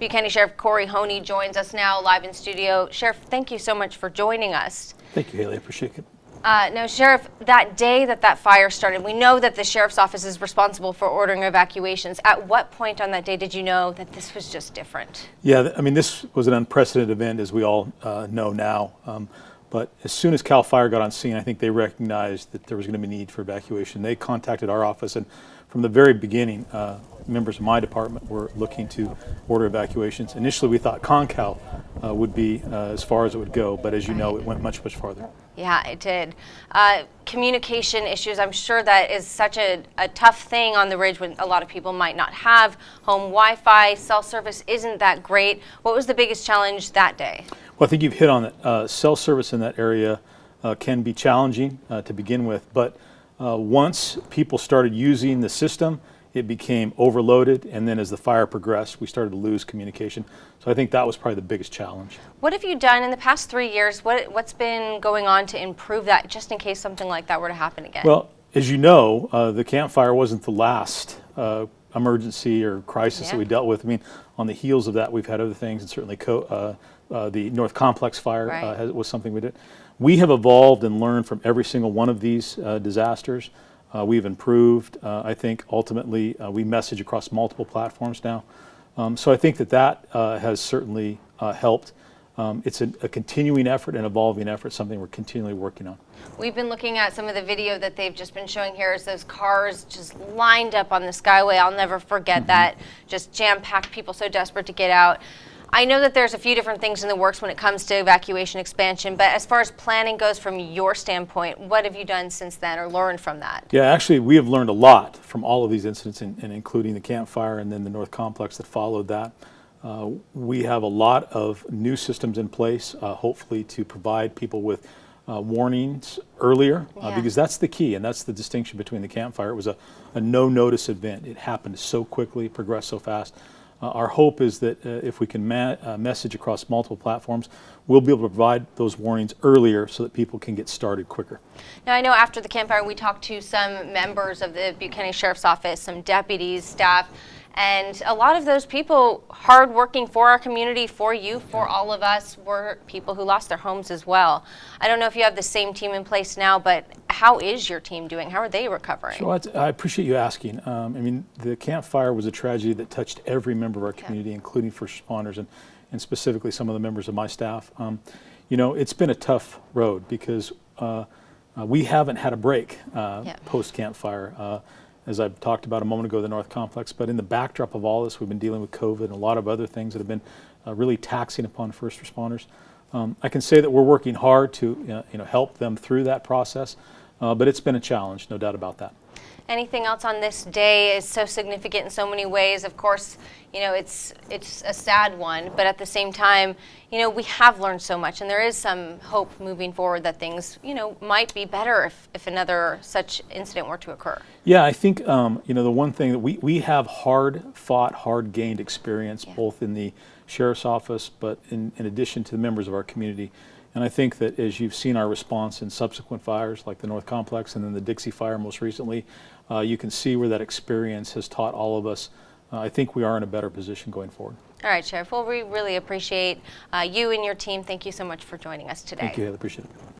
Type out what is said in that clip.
Butte County Sheriff Kory Honea joins us now live in studio. Sheriff, thank you so much for joining us. Thank you, Haley. I appreciate it. Now, Sheriff, that day that fire started, we know that the Sheriff's Office is responsible for ordering evacuations. At what point on that day did you know that this was just different? Yeah, I mean, this was an unprecedented event, as we all know now. But as soon as CAL FIRE got on scene, I think they recognized that there was going to be need for evacuation. They contacted our office, and from the very beginning, members of my department were looking to order evacuations. Initially, we thought CONCAL would be as far as it would go, but as you know, it went much, much farther. Yeah, it did. Communication issues, I'm sure that is such a tough thing on the Ridge when a lot of people might not have home Wi-Fi. Cell service isn't that great. What was the biggest challenge that day? Well, I think you've hit on it. Cell service in that area can be challenging to begin with, but once people started using the system, it became overloaded, and then as the fire progressed, we started to lose communication. So I think that was probably the biggest challenge. What have you done in the past 3 years? What's been going on to improve that, just in case something like that were to happen again? Well, as you know, the campfire wasn't the last emergency or crisis that we dealt with. I mean, on the heels of that, we've had other things, and certainly the North Complex fire was something we did. We have evolved and learned from every single one of these disasters. We've improved. I think ultimately we message across multiple platforms now. So I think that has certainly helped. It's a continuing effort, an evolving effort, something we're continually working on. We've been looking at some of the video that they've just been showing here as those cars just lined up on the Skyway. I'll never forget that, just jam-packed, people so desperate to get out. I know that there's a few different things in the works when it comes to evacuation expansion, but as far as planning goes from your standpoint, what have you done since then or learned from that? Yeah, actually, we have learned a lot from all of these incidents, and including the campfire and then the North Complex that followed that. We have a lot of new systems in place, hopefully to provide people with warnings earlier, because that's the key, and that's the distinction between the campfire. It was a no-notice event. It happened so quickly, progressed so fast. Our hope is that if we can message across multiple platforms, we'll be able to provide those warnings earlier so that people can get started quicker. Now, I know after the campfire we talked to some members of the Butte County Sheriff's Office, some deputies, staff, and a lot of those people, hard working for our community, for you, for all of us, were people who lost their homes as well. I don't know if you have the same team in place now, but how is your team doing? How are they recovering? So I appreciate you asking. I mean, the campfire was a tragedy that touched every member of our community, including first responders and specifically some of the members of my staff. You know, it's been a tough road because we haven't had a break post-campfire. As I've talked about a moment ago, the North Complex, but in the backdrop of all this, we've been dealing with COVID and a lot of other things that have been really taxing upon first responders. I can say that we're working hard to help them through that process, but it's been a challenge, no doubt about that. Anything else on this day is so significant in so many ways. Of course, you know, it's a sad one, but at the same time, you know, we have learned so much, and there is some hope moving forward that things, you know, might be better if another such incident were to occur. Yeah, I think, you know, the one thing that we have hard-fought, hard-gained experience both in the Sheriff's Office, but in addition to the members of our community. And I think that as you've seen our response in subsequent fires like the North Complex and then the Dixie fire most recently, you can see where that experience has taught all of us. I think we are in a better position going forward. All right, Sheriff. Well, we really appreciate you and your team. Thank you so much for joining us today. Thank you. I appreciate it.